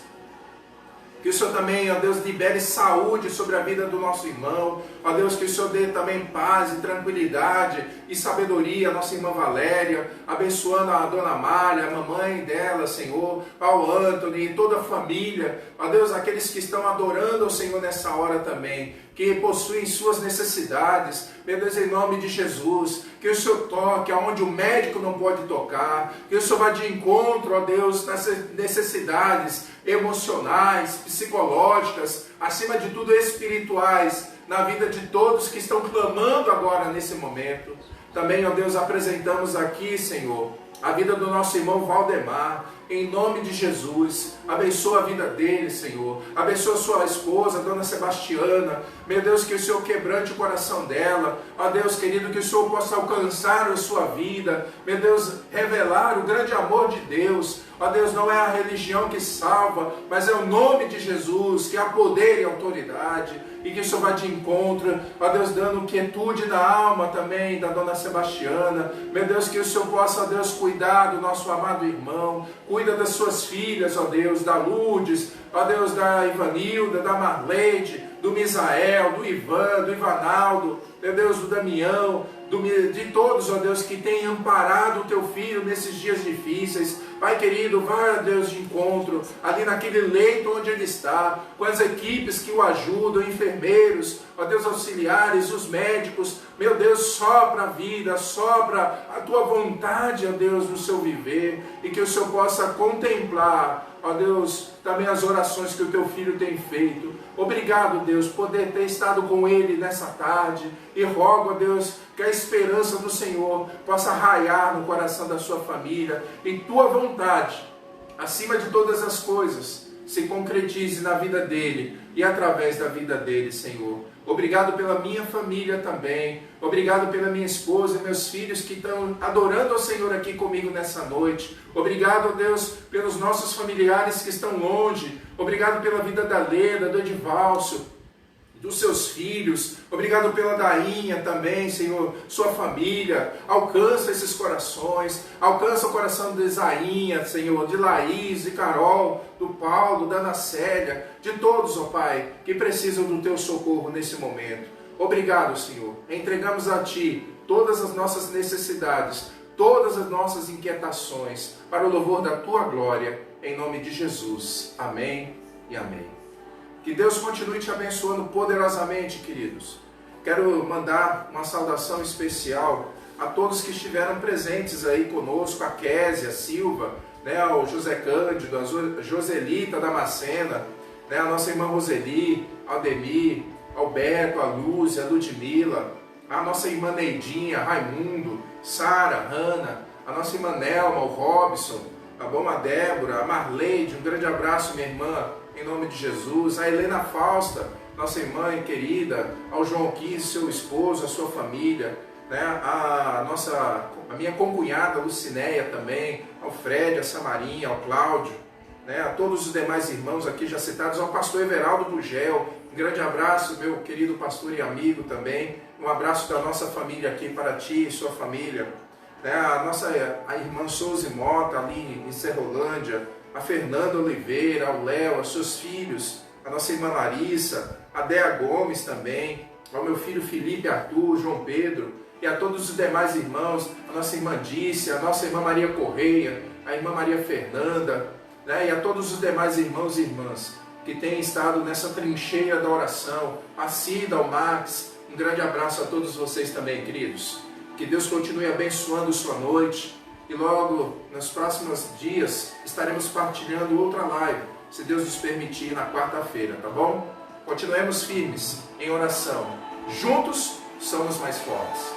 Que o Senhor também, ó Deus, libere saúde sobre a vida do nosso irmão. Ó Deus, que o Senhor dê também paz e tranquilidade e sabedoria à nossa irmã Valéria, abençoando a dona Malha, a mamãe dela, Senhor, ao Anthony e toda a família. Ó Deus, aqueles que estão adorando ao Senhor nessa hora também, que possuem suas necessidades, meu Deus, em nome de Jesus, que o Senhor toque aonde o médico não pode tocar, que o Senhor vá de encontro, ó Deus, nas necessidades emocionais, psicológicas, acima de tudo espirituais, na vida de todos que estão clamando agora nesse momento. Também, ó Deus, apresentamos aqui, Senhor, a vida do nosso irmão Valdemar, em nome de Jesus. Abençoa a vida dele, Senhor. Abençoa sua esposa, Dona Sebastiana. Meu Deus, que o Senhor quebrante o coração dela. Ó Deus querido, que o Senhor possa alcançar a sua vida. Meu Deus, revelar o grande amor de Deus. Ó Deus, não é a religião que salva, mas é o nome de Jesus, que há poder e autoridade. E que o Senhor vá de encontro, ó Deus, dando quietude na alma também da Dona Sebastiana. Meu Deus, que o Senhor possa, ó Deus, cuidar do nosso amado irmão. Cuida das suas filhas, ó Deus, da Lourdes, ó Deus, da Ivanilda, da Marleide, do Misael, do Ivan, do Ivanaldo, meu Deus, do Damião, de todos, ó Deus, que têm amparado o teu filho nesses dias difíceis. Pai querido, vai, ó Deus, de encontro, ali naquele leito onde ele está, com as equipes que o ajudam, enfermeiros, ó Deus, auxiliares, os médicos. Meu Deus, sopra a vida, sopra a tua vontade, ó Deus, no seu viver, e que o Senhor possa contemplar, ó Deus, também as orações que o teu filho tem feito. Obrigado, Deus, por poder ter estado com ele nessa tarde, e rogo, ó Deus, que a esperança do Senhor possa raiar no coração da sua família, e tua vontade, acima de todas as coisas, se concretize na vida dele e através da vida dele, Senhor. Obrigado pela minha família também. Obrigado pela minha esposa e meus filhos que estão adorando ao Senhor aqui comigo nessa noite. Obrigado, Deus, pelos nossos familiares que estão longe. Obrigado pela vida da Leda, do Edivalcio, dos seus filhos. Obrigado pela Dainha também, Senhor, sua família. Alcança esses corações, alcança o coração de Isainha, Senhor, de Laís, de Carol, do Paulo, da Ana Célia, de todos, ó Pai, que precisam do teu socorro nesse momento. Obrigado, Senhor. Entregamos a Ti todas as nossas necessidades, todas as nossas inquietações, para o louvor da Tua glória, em nome de Jesus. Amém e amém. Que Deus continue te abençoando poderosamente, queridos. Quero mandar uma saudação especial a todos que estiveram presentes aí conosco, a Késia Silva, né, ao José Cândido, a Joselita Damascena, né, a nossa irmã Roseli, Aldemir, Alberto, a Lúcia, a Ludmila, a nossa irmã Neidinha, Raimundo, Sara, Hanna, a nossa irmã Nelma, o Robson, tá bom? A Débora, a Marleide, um grande abraço, minha irmã, em nome de Jesus. A Helena Fausta, nossa irmã querida, ao João Quis, seu esposo, a sua família, né? a minha concunhada Lucinéia também, ao Fred, a Samarinha, ao Cláudio, né? A todos os demais irmãos aqui já citados, ao pastor Everaldo Bugel, um grande abraço, meu querido pastor e amigo também, um abraço da nossa família aqui para ti e sua família, né? A irmã Souza Mota ali em Serrolândia, a Fernanda Oliveira, ao Léo, aos seus filhos, a nossa irmã Larissa, a Dea Gomes também, ao meu filho Felipe Arthur, João Pedro, e a todos os demais irmãos, a nossa irmã Dícia, a nossa irmã Maria Correia, a irmã Maria Fernanda, né, e a todos os demais irmãos e irmãs que têm estado nessa trincheira da oração, a Cida, ao Max, um grande abraço a todos vocês também, queridos. Que Deus continue abençoando sua noite, e logo, nos próximos dias, estaremos partilhando outra live, se Deus nos permitir, na quarta-feira, tá bom? Continuemos firmes em oração. Juntos somos mais fortes.